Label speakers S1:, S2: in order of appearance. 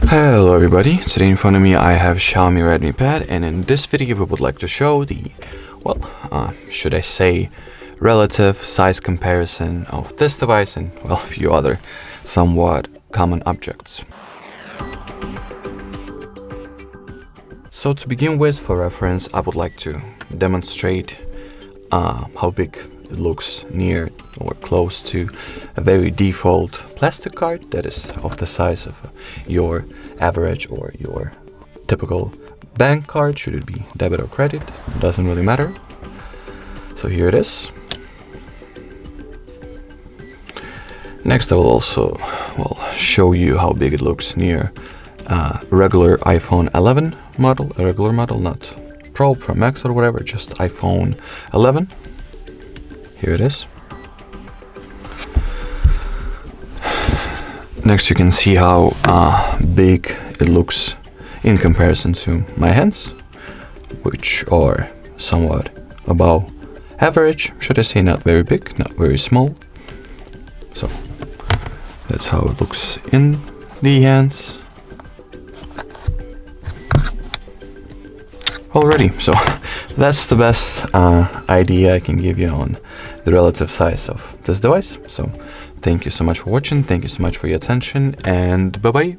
S1: Hello everybody, today in front of me I have Xiaomi Redmi Pad, and in this video we would like to show the, should I say, relative size comparison of this device and, a few other somewhat common objects. So to begin with, for reference, I would like to demonstrate how big it looks near or close to a very default plastic card that is of the size of your average or your typical bank card, should it be debit or credit, doesn't really matter. So here it is. Next I will also show you how big it looks near regular iPhone 11 model, a regular model, not Pro Max or whatever, just iPhone 11. Here it is. Next you can see how big it looks in comparison to my hands, which are somewhat above average, should I say, not very big, not very small. So that's how it looks in the hands already. So that's the best idea I can give you on the relative size of this device. So thank you so much for watching, thank you so much for your attention, and bye bye.